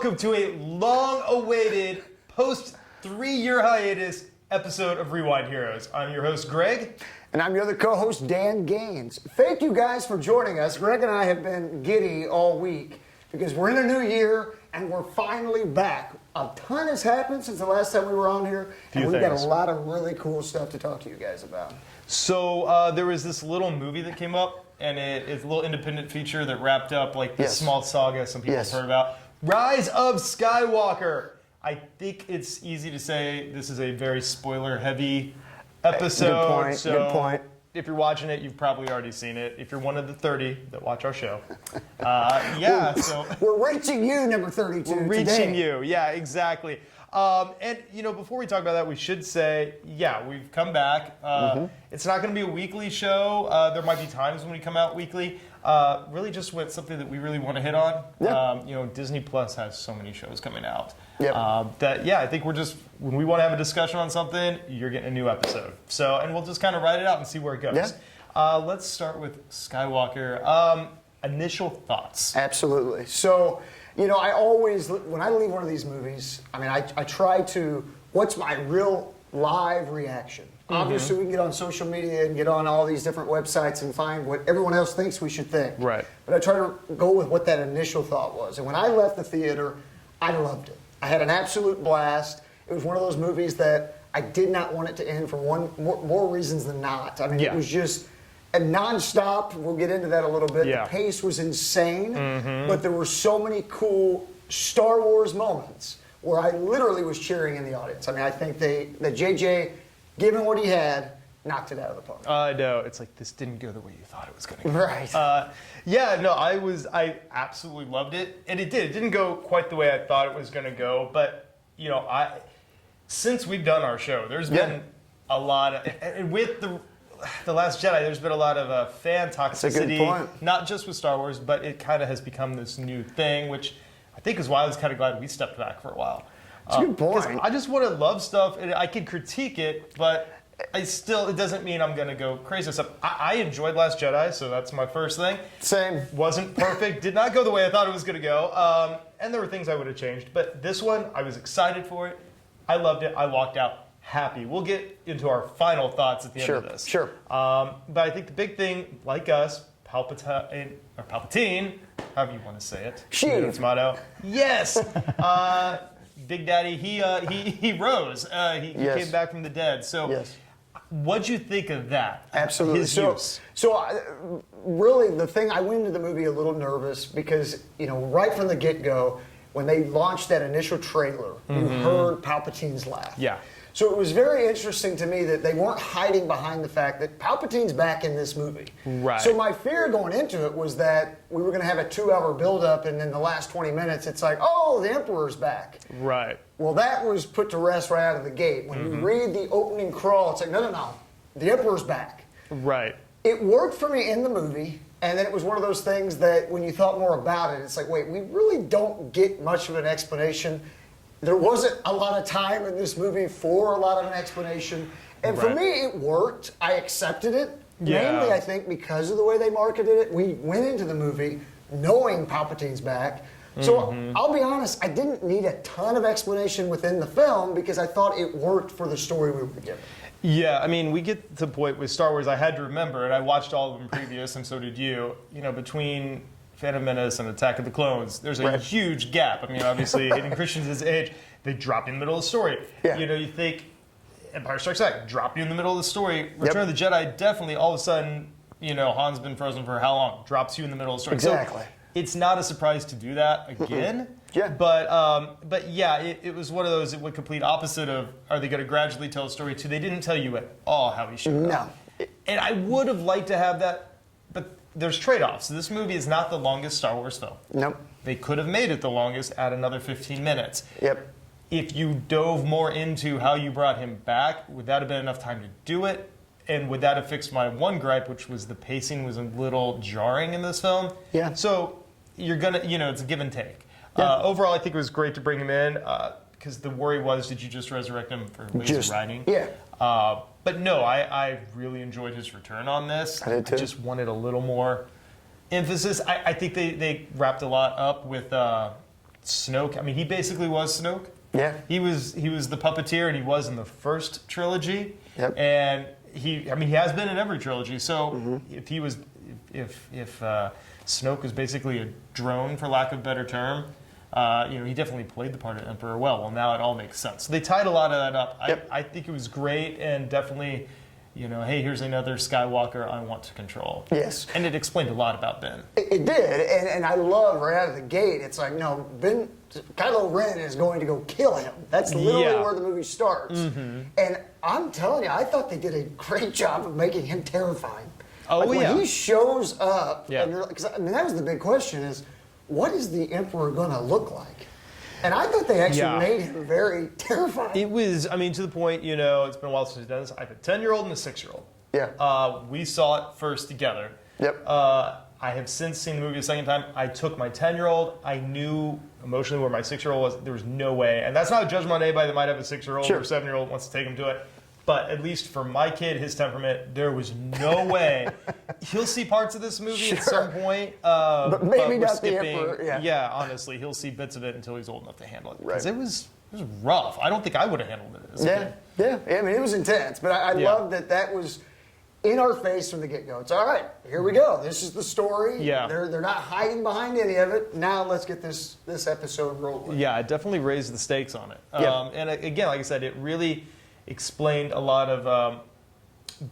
welcome to a long-awaited, post-3-year hiatus episode of Rewind Heroes. I'm your host, Greg. And I'm your other co-host, Dan Gaines. Thank you guys for joining us. Greg and I have been giddy all week because we're in a new year and we're finally back. A ton has happened since the last time we were on here, and we've got a lot of really cool stuff to talk to you guys about. So there was this little movie that came up, and it's a little independent feature that wrapped up like this small saga some people have heard about. Rise of Skywalker. I think it's easy to say this is a very spoiler-heavy episode. Good point. If you're watching it, you've probably already seen it. If you're one of the 30 that watch our show. So we're reaching you, number 32 We're reaching today. you. Yeah, exactly. And, you know, before we talk about that, we should say, we've come back. It's not going to be a weekly show. There might be times when we come out weekly. Really just with something that we really want to hit on. Yep. Disney Plus has so many shows coming out. Yep. I think we're just, when we want to have a discussion on something, you're getting a new episode. So, and we'll just kind of write it out and see where it goes. Yeah. Let's start with Skywalker. Initial thoughts. Absolutely. So, you know, I always, when I leave one of these movies, I mean, I try to, what's my real live reaction? Obviously, we can get on social media and get on all these different websites and find what everyone else thinks we should think. Right. But I try to go with what that initial thought was. And when I left the theater, I loved it. I had an absolute blast. It was one of those movies that I did not want it to end for more reasons than not. I mean, it was just a nonstop. We'll get into that a little bit. Yeah. The pace was insane, but there were so many cool Star Wars moments where I literally was cheering in the audience. I mean, I think that JJ, given what he had, knocked it out of the park. I know. It's like, this didn't go the way you thought it was going to go. Right. I absolutely loved it. And it did. It didn't go quite the way I thought it was going to go. But, you know, since we've done our show, there's been a lot of, and with the Last Jedi, there's been a lot of fan toxicity. That's a good point. Not just with Star Wars, but it kind of has become this new thing, which I think is why I was kind of glad we stepped back for a while. That's a good point. I just want to love stuff, and I can critique it, but it doesn't mean I'm going to go crazy stuff. I enjoyed Last Jedi, so that's my first thing. Same. Wasn't perfect, did not go the way I thought it was going to go, and there were things I would have changed. But this one, I was excited for it. I loved it. I walked out happy. We'll get into our final thoughts at the end of this. Sure. But I think the big thing, like us, Palpatine, however you want to say it. Its motto. Yes. Big Daddy, he rose. He came back from the dead. So, what'd you think of that? Absolutely. His use. Really, the thing, I went into the movie a little nervous because, you know, right from the get-go, when they launched that initial trailer, you heard Palpatine's laugh. Yeah. So it was very interesting to me that they weren't hiding behind the fact that Palpatine's back in this movie. Right. So my fear going into it was that we were going to have a 2-hour build-up, and in the last 20 minutes, it's like, oh, the Emperor's back. Right. Well, that was put to rest right out of the gate. When you read the opening crawl, it's like, no, the Emperor's back. Right. It worked for me in the movie, and then it was one of those things that when you thought more about it, it's like, wait, we really don't get much of an explanation. There wasn't a lot of time in this movie for a lot of an explanation. And for me, it worked. I accepted it. Mainly, I think, because of the way they marketed it. We went into the movie knowing Palpatine's back. So I'll be honest, I didn't need a ton of explanation within the film because I thought it worked for the story we were given. Yeah, I mean, we get to the point with Star Wars, I had to remember, and I watched all of them previous, and so did you, between Phantom Menace and Attack of the Clones, there's a huge gap. I mean, obviously, Hayden Christensen's age, they drop you in the middle of the story. Yeah. You think Empire Strikes Back, drop you in the middle of the story. Return of the Jedi, definitely, all of a sudden, Han's been frozen for how long? Drops you in the middle of the story. Exactly. So it's not a surprise to do that again. Yeah. But yeah, it was one of those, it went complete opposite of, are they going to gradually tell a story to? They didn't tell you at all how he showed up. No. And I would have liked to have that, but there's trade-offs. This movie is not the longest Star Wars film. Nope. They could have made it the longest at another 15 minutes. Yep. If you dove more into how you brought him back, would that have been enough time to do it? And would that have fixed my one gripe, which was the pacing was a little jarring in this film? Yeah. So you're going to, it's a give and take. Yeah. Overall, I think it was great to bring him in because the worry was, did you just resurrect him for lazy writing? Yeah. But no, I really enjoyed his return on this. I did too. I just wanted a little more emphasis. I think they wrapped a lot up with Snoke. I mean, he basically was Snoke. Yeah. He was the puppeteer, and he was in the first trilogy. Yep. And he has been in every trilogy. So if he was, if Snoke was basically a drone, for lack of a better term, he definitely played the part of Emperor well. Well, now it all makes sense. So they tied a lot of that up. Yep. I think it was great, and definitely, hey, here's another Skywalker I want to control. Yes. And it explained a lot about Ben. It did, and I love right out of the gate, it's like, no, Kylo Ren is going to go kill him. That's literally where the movie starts. And I'm telling you, I thought they did a great job of making him terrifying. Oh, when he shows up, Yeah. because that was the big question is, what is the Emperor going to look like? And I thought they actually made him very terrifying. It was, to the point, it's been a while since we've done this. I have a 10-year-old and a 6-year-old. Yeah. We saw it first together. Yep. I have since seen the movie a second time. I took my 10-year-old. I knew emotionally where my 6-year-old was. There was no way. And that's not a judgment on anybody that might have a 6-year-old or 7-year-old wants to take him to it. But at least for my kid, his temperament, there was no way. He'll see parts of this movie at some point. But maybe we're not skipping. the Emperor. Yeah. Honestly, he'll see bits of it until he's old enough to handle it. Right. Because it was rough. I don't think I would have handled it as a kid. Yeah. I mean, it was intense. But I love that was in our face from the get-go. It's all right. Here we go. This is the story. Yeah. They're not hiding behind any of it. Now let's get this episode rolling. Yeah, it definitely raised the stakes on it. Yeah. And again, like I said, it really explained a lot of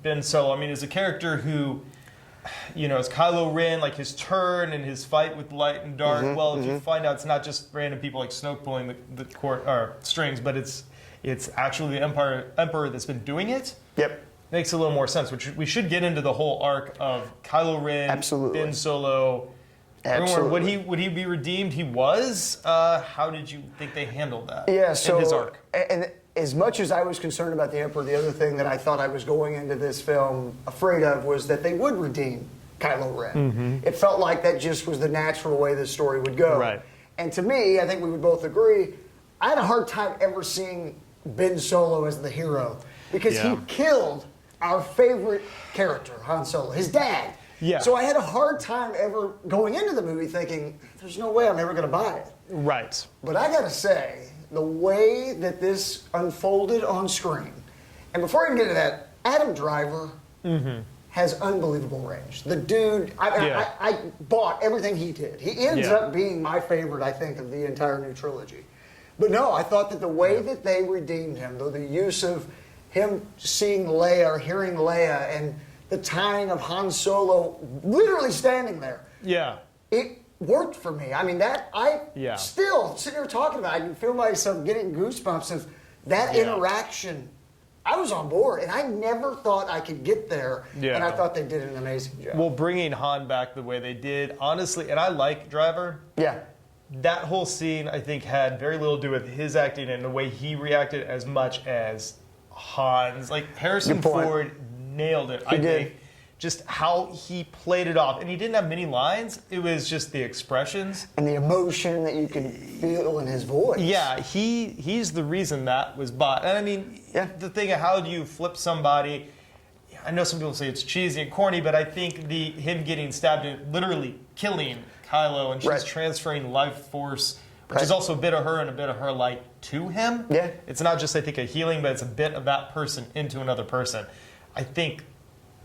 Ben Solo. As a character who, as Kylo Ren, like his turn and his fight with light and dark. If you find out it's not just random people like Snoke pulling the cord or strings, but it's actually the Emperor that's been doing it. Yep. Makes a little more sense. Which we should get into the whole arc of Kylo Ren, Absolutely. Ben Solo. Absolutely. Would he be redeemed? He was. How did you think they handled that? Yeah. So in his arc. And as much as I was concerned about the Emperor, the other thing that I thought I was going into this film afraid of was that they would redeem Kylo Ren. It felt like that just was the natural way the story would go. Right. And to me, I think we would both agree, I had a hard time ever seeing Ben Solo as the hero because he killed our favorite character, Han Solo, his dad. Yeah. So I had a hard time ever going into the movie thinking, there's no way I'm ever going to buy it. Right. But I got to say, the way that this unfolded on screen, and before I even get to that, Adam Driver has unbelievable range. The dude, I bought everything he did. He ends up being my favorite, I think, of the entire new trilogy. But no, I thought that the way that they redeemed him, though the use of him seeing Leia or hearing Leia and the tying of Han Solo literally standing there. Yeah. It worked for me. Still sitting here talking about it, I can feel myself getting goosebumps of that interaction. I was on board, and I never thought I could get there, and I thought they did an amazing job. Well, bringing Han back the way they did, honestly, and I like Driver. Yeah. That whole scene, I think, had very little to do with his acting and the way he reacted as much as Han's. Like, Harrison Ford nailed it, I think. Just how he played it off. And he didn't have many lines. It was just the expressions. And the emotion that you could feel in his voice. Yeah, he's the reason that was bought. And the thing of how do you flip somebody, I know some people say it's cheesy and corny, but I think him getting stabbed and literally killing Kylo and she's transferring life force, which is also a bit of her and a bit of her light to him. Yeah. It's not just, I think, a healing, but it's a bit of that person into another person. I think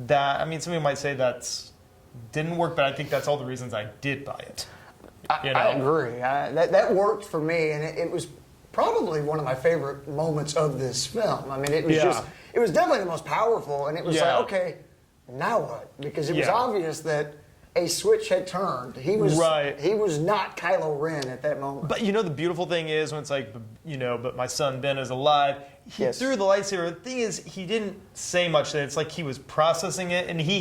that, somebody might say that didn't work, but I think that's all the reasons I did buy it. I agree. That worked for me, and it was probably one of my favorite moments of this film. It was it was definitely the most powerful, and it was like, okay, now what? Because it was obvious that a switch had turned. He was not Kylo Ren at that moment. But the beautiful thing is when it's like, but my son Ben is alive. He threw the lightsaber. The thing is, he didn't say much. It's like he was processing it, and he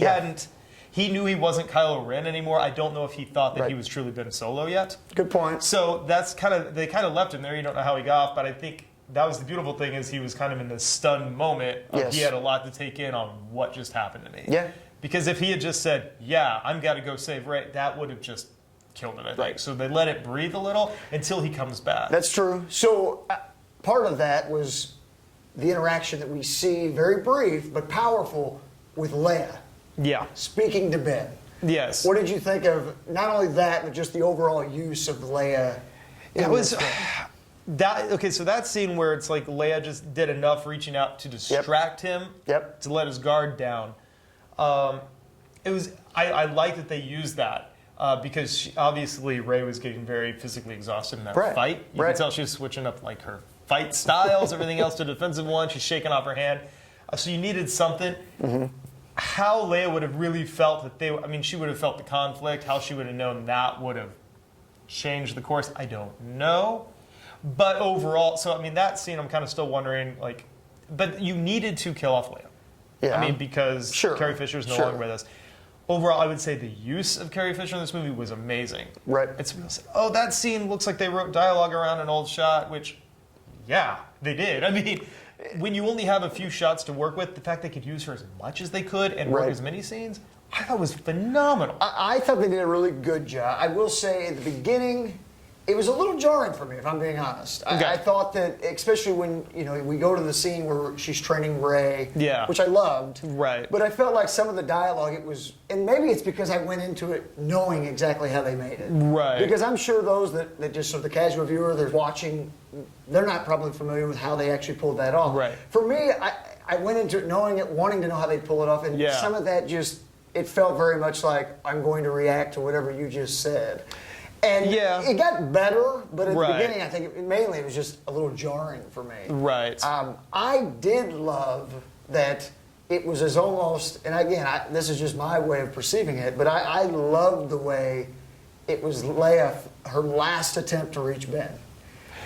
knew he wasn't Kylo Ren anymore. I don't know if he thought that he was truly Ben Solo yet. Good point. So they kind of left him there. You don't know how he got off, but I think that was the beautiful thing is he was kind of in this stunned moment. He had a lot to take in on what just happened to me. Yeah. Because if he had just said, I'm got to go save Rey, that would have just killed it, I think. So they let it breathe a little until he comes back. That's true. So part of that was the interaction that we see, very brief but powerful, with Leia. Yeah. Speaking to Ben. Yes. What did you think of not only that, but just the overall use of Leia It was that okay. So that scene where it's like Leia just did enough reaching out to distract him, to let his guard down. It was. I like that they used that because obviously Rey was getting very physically exhausted in that fight. You could tell she was switching up like her fight styles, everything else to defensive one. She's shaking off her hand. So you needed something. How Leia would have really felt that they. I mean, she would have felt the conflict. How she would have known that would have changed the course. I don't know. But overall, so I mean, that scene, I'm kind of still wondering, like, but you needed to kill off Leia. Yeah. I mean, because Carrie Fisher is no longer with us. Overall, I would say the use of Carrie Fisher in this movie was amazing. Right. It's oh, that scene looks like they wrote dialogue around an old shot, which, yeah, they did. I mean, when you only have a few shots to work with, the fact they could use her as much as they could and work as many scenes, I thought was phenomenal. I thought they did a really good job. I will say, at the beginning, it was a little jarring for me, if I'm being honest. I thought that, especially when we go to the scene where she's training Rey, which I loved. Right. But I felt like some of the dialogue, it was, and maybe it's because I went into it knowing exactly how they made it. Right. Because I'm sure those that just sort of the casual viewer, they're watching, they're not probably familiar with how they actually pulled that off. Right. For me, I went into it knowing it, wanting to know how they pull it off, and some of that just, it felt very much like I'm going to react to whatever you just said. And it got better, but at the beginning, I think mainly it was just a little jarring for me. Right. I did love that it was as almost, and again, this is just my way of perceiving it, but I loved the way it was Leia, her last attempt to reach Ben.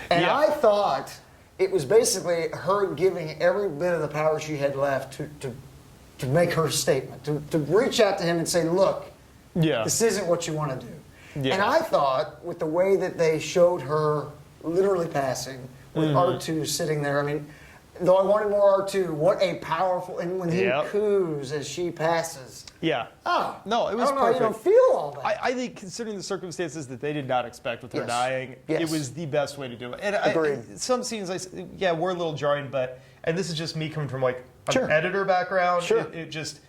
And I thought it was basically her giving every bit of the power she had left to make her statement, to reach out to him and say, look, this isn't what you want to do. Yeah. And I thought, with the way that they showed her literally passing, with R2 sitting there, I mean, though I wanted more R2, what a powerful, and when he coos as she passes. Yeah. Oh. No, it was perfect. I don't know how you don't feel all that. I think, considering the circumstances that they did not expect with her dying, it was the best way to do it. And agreed. Some scenes, were a little jarring, but, and this is just me coming from like an editor background, it just,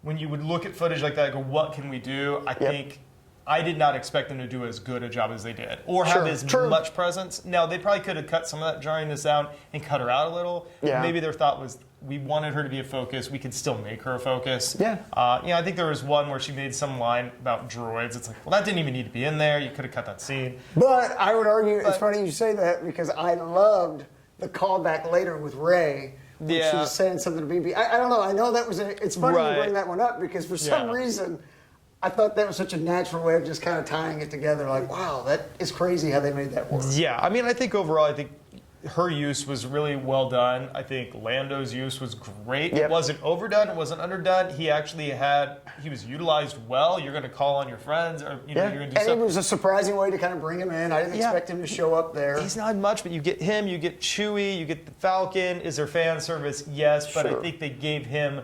when you would look at footage like that, I go, what can we do? I think I did not expect them to do as good a job as they did, or have as much presence. Now, they probably could have cut some of that jarringness out and cut her out a little. Yeah. Maybe their thought was, we wanted her to be a focus. We could still make her a focus. Yeah. I think there was one where she made some line about droids. It's like, well, that didn't even need to be in there. You could have cut that scene. But I would argue, it's funny you say that, because I loved the callback later with Rey. When she was saying something to BB. I don't know. I know that was it's funny you bring that one up, because for some reason, I thought that was such a natural way of just kind of tying it together. Like, wow, that is crazy how they made that work. Yeah, I mean, I think overall, her use was really well done. I think Lando's use was great. It wasn't overdone. It wasn't underdone. He actually he was utilized well. You're going to call on your friends, or you're going to do something. And it was a surprising way to kind of bring him in. I didn't expect him to show up there. He's not much, but you get him, you get Chewie, you get the Falcon. Is there fan service? Yes, but I think they gave him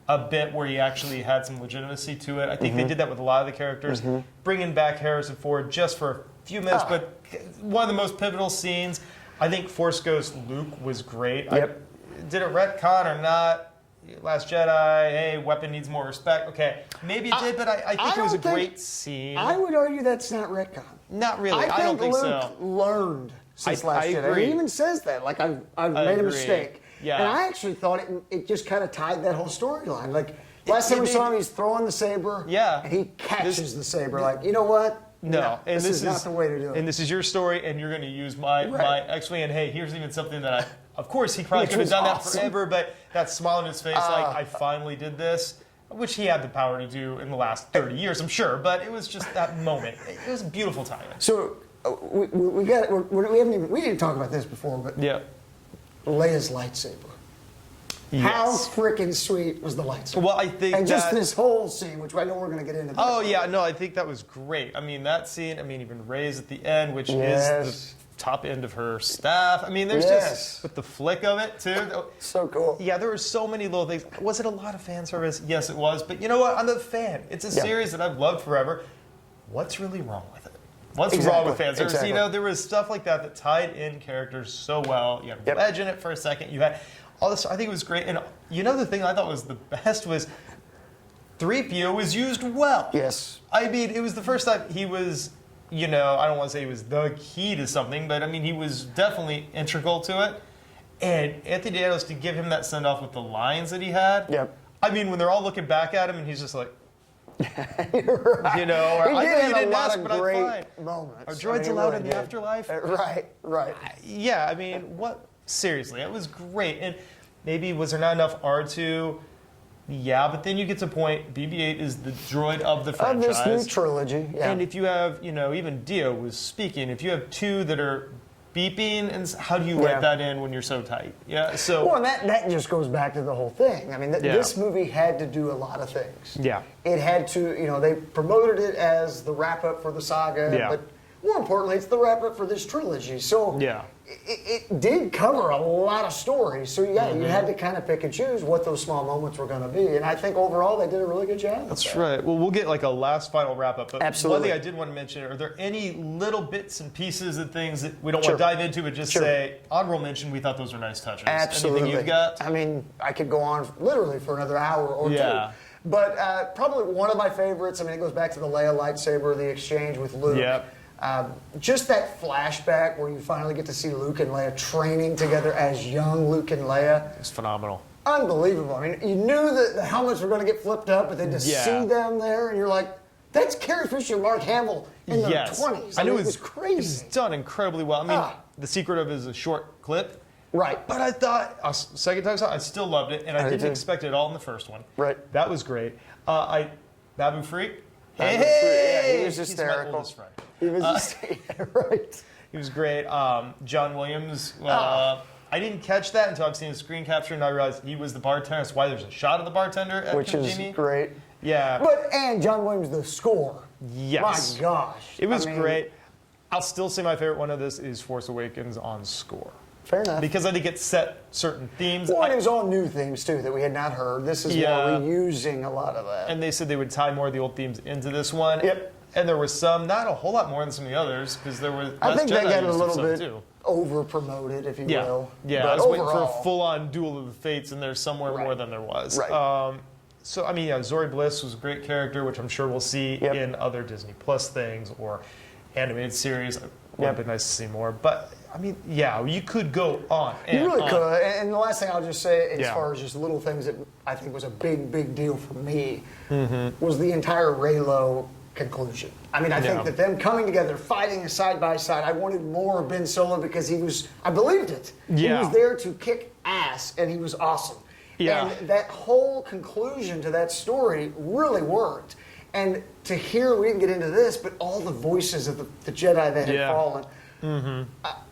a bit where he actually had some legitimacy to it. I think they did that with a lot of the characters. Bringing back Harrison Ford just for a few minutes, but one of the most pivotal scenes. I think Force Ghost Luke was great. Did it retcon or not? Last Jedi, hey, weapon needs more respect. Okay, maybe it did, but I think it was a great scene. I would argue that's not retcon. Not really. I don't think so. Luke learned since Last Jedi. Agree. He even says that, like, I've made a mistake. Yeah. And I actually thought it just kind of tied that whole storyline. Like, last time we saw him, he's throwing the saber, and he catches the saber. Like, you know what? No, and this is not the way to do it. And this is your story, and you're going to use my X-Wing. And hey, here's even something that of course, he probably could have done that forever, but that smile on his face, like, I finally did this, which he had the power to do in the last 30 years, I'm sure. But it was just that moment. It was a beautiful timing. So we didn't talk about this before, but Leia's lightsaber. Yes. How freaking sweet was the lightsaber? Well, I think and just this whole scene, which I know we're going to get into. Oh, yeah, no, I think that was great. I mean, that scene, even Rey's at the end, which is the top end of her staff. I mean, there's just, with the flick of it, too. So cool. Yeah, there were so many little things. Was it a lot of fan service? Yes, it was. But you know what? I'm a fan. It's a series that I've loved forever. What's really wrong with it? What's wrong with fan service? Exactly. There was stuff like that tied in characters so well. You had Wedge in it for a second. You had all this. I think it was great. And the thing I thought was the best was 3PO was used well. Yes. I mean, it was the first time he was you know, I don't want to say he was the key to something, but I mean, he was definitely integral to it. And Anthony Daniels, to give him that send off with the lines that he had. Yep. I mean, when they're all looking back at him and he's just like, You're right. you know, or, He I know did you a didn't lot ask, of but I'm great fine. moments. Are droids allowed in the afterlife? Right. Yeah, I mean, what? Seriously, it was great. And maybe was there not enough R2? Yeah, but then you get to the point, BB-8 is the droid of the franchise. Of this new trilogy, yeah. And if you have, you know, even Dio was speaking, if you have two that are beeping, and how do you write that in when you're so tight? Yeah, so... Well, and that just goes back to the whole thing. I mean, this movie had to do a lot of things. Yeah. It had to, you know, they promoted it as the wrap-up for the saga, but more importantly, it's the wrap-up for this trilogy. So it did cover a lot of stories. So, you had to kind of pick and choose what those small moments were going to be. And I think overall, they did a really good job. That's right. Well, we'll get like a last final wrap-up. But Absolutely. one thing I did want to mention, are there any little bits and pieces and things that we don't want to dive into, but just say, honorable mention, we thought those were nice touches? Absolutely. Anything you've got? I mean, I could go on literally for another hour or two. But probably one of my favorites, I mean, it goes back to the Leia lightsaber, the exchange with Luke. Yep. Just that flashback where you finally get to see Luke and Leia training together as young Luke and Leia. It's phenomenal. Unbelievable. I mean, you knew that the helmets were going to get flipped up, but then to see them there, and you're like, that's Carrie Fisher and Mark Hamill in their 20s. I knew it was crazy. It was done incredibly well. I mean, the secret of it is a short clip. Right. But I thought, second time I still loved it, and I didn't expect it all in the first one. Right. That was great. Babu Freak. Hey, he was hysterical. He's my oldest friend. He was right. He was great. John Williams. I didn't catch that until I've seen the screen capture, and I realized he was the bartender. That's why there's a shot of the bartender at Which is Jimmy. great. Yeah. And John Williams, the score. Yes. My gosh. It was great. I'll still say my favorite one of this is Force Awakens on score. Fair enough. Because I think it set certain themes. Well, and it was all new themes, too, that we had not heard. This is more reusing a lot of that. And they said they would tie more of the old themes into this one. Yep. And there was some, not a whole lot more than some of the others, because there was I think Jedi they got a used little bit too. over-promoted, if you will. Yeah, but I was overall, waiting for a full-on Duel of the Fates, and there's somewhere more than there was. Right. So, I mean, Zori Bliss was a great character, which I'm sure we'll see in other Disney Plus things or animated series. It would have been nice to see more. But, I mean, you could go on and You really on. could. And the last thing I'll just say, as far as just little things that I think was a big, big deal for me, was the entire Reylo conclusion. I mean, I think that them coming together, fighting side by side, I wanted more of Ben Solo because I believed it. He was there to kick ass, and he was awesome. Yeah. And that whole conclusion to that story really worked. And to hear, we didn't get into this, but all the voices of the Jedi that had fallen,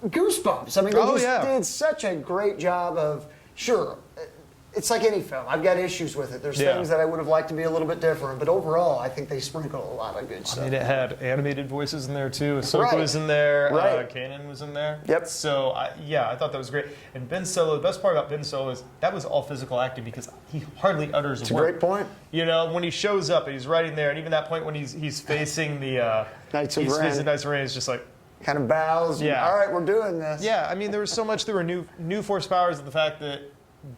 goosebumps. I mean, they just did such a great job of, it's like any film. I've got issues with it. There's things that I would have liked to be a little bit different, but overall, I think they sprinkle a lot of good stuff. I mean, it had animated voices in there too. Ahsoka was in there. Kanan was in there. Yep. So I thought that was great. And Ben Solo. The best part about Ben Solo is that was all physical acting because he hardly utters a word. Great point. You know, when he shows up and he's right there, and even that point when he's facing the Knights of Ren, it's just like. Kind of bows. Yeah. All right, we're doing this. Yeah, I mean, there was so much. There were new force powers, and the fact that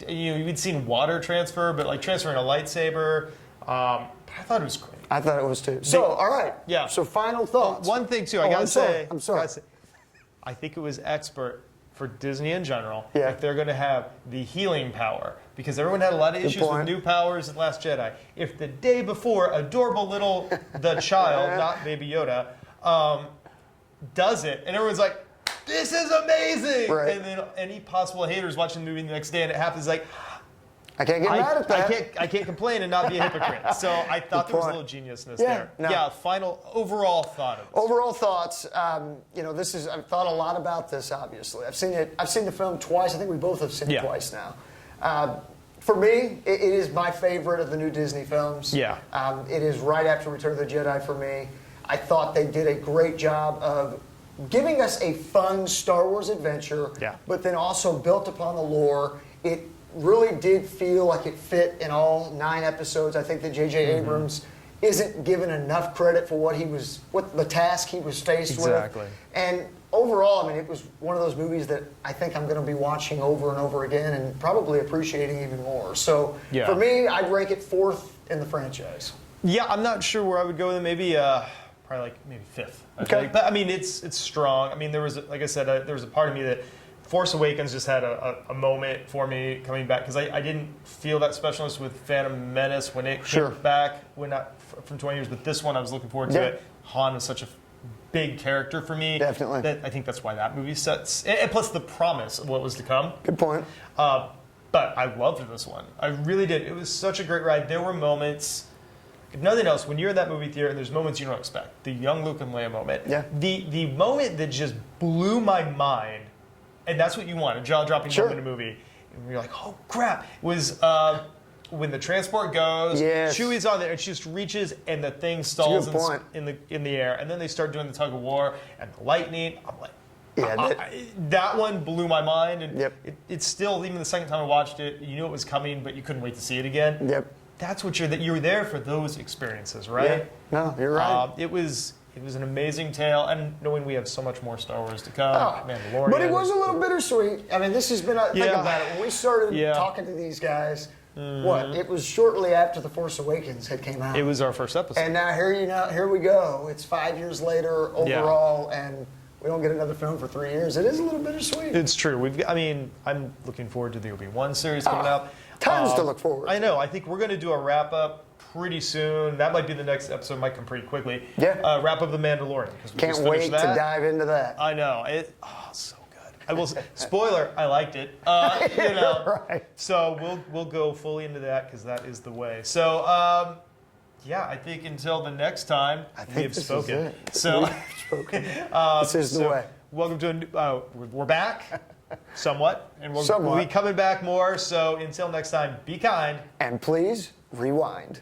you'd seen water transfer, but like transferring a lightsaber. But I thought it was great. I thought it was too. So, all right. Yeah. So, final thoughts. One thing too, I gotta say. I'm sorry. I think it was expert for Disney in general if they're going to have the healing power, because everyone had a lot of issues with new powers in Last Jedi. If the day before, adorable little the child, not Baby Yoda, does it, and everyone's like, this is amazing! Right. And then any possible haters watching the movie the next day and it happens, like, I can't get mad at that. I can't complain and not be a hypocrite. So I thought there was a little geniusness there. No. Yeah, final overall thought of this. Overall thoughts, I've thought a lot about this, obviously. I've seen the film twice. I think we both have seen it twice now. For me, it is my favorite of the new Disney films. Yeah. It is right after Return of the Jedi for me. I thought they did a great job of giving us a fun Star Wars adventure, but then also built upon the lore. It really did feel like it fit in all 9 episodes. I think that J.J. Abrams isn't given enough credit for what the task he was faced with. And overall, I mean, it was one of those movies that I think I'm going to be watching over and over again and probably appreciating even more. So for me, I'd rank it 4th in the franchise. Yeah, I'm not sure where I would go with it. Maybe probably like maybe fifth. I Okay. think. But I mean, it's strong. I mean, there was, like I said, there was a part of me that Force Awakens just had a moment for me coming back because I didn't feel that specialness with Phantom Menace when it Sure. came back, when not from 20 years, but this one I was looking forward to Yeah. it. Han was such a big character for me. Definitely. That I think that's why that movie sets, and plus the promise of what was to come. Good point. But I loved this one. I really did. It was such a great ride. There were moments, if nothing else, when you're in that movie theater, there's moments you don't expect. The young Luke and Leia moment. Yeah. The moment that just blew my mind, and that's what you want, a jaw-dropping Sure. moment in a movie. And you're like, oh, crap. Was when the transport goes, Yes. Chewie's on there, and she just reaches, and the thing stalls good point. in the air. And then they start doing the tug-of-war, and the lightning. I'm like, Yeah, that one blew my mind, and Yep. it's still, even the second time I watched it, you knew it was coming, but you couldn't wait to see it again. Yep. That's what you're there for those experiences, Yeah. right? No, you're right. It was an amazing tale, and knowing we have so much more Star Wars to come, Mandalorian. But it was a little bittersweet. I mean, this has been, think Yeah. about it. When we started Yeah. talking to these guys, it was shortly after The Force Awakens had came out. It was our first episode. And now here we go. It's 5 years later overall, and we don't get another film for 3 years. It is a little bittersweet. It's true. I'm looking forward to the Obi-Wan series coming out. Tons to look forward to. I know. I think we're going to do a wrap-up pretty soon. That might be the next episode. Might come pretty quickly. Yeah. Wrap up The Mandalorian. 'Cause we Can't just finished wait to that. dive into that. I know. So good. I will say, spoiler, I liked it. You know. Right. So we'll go fully into that because that is the way. So yeah, I think until the next time we have this is spoken. it. So We've spoken. This is the way. Welcome to a new, we're back, somewhat, and we'll Somewhat. be coming back more. So until next time, be kind. And please rewind.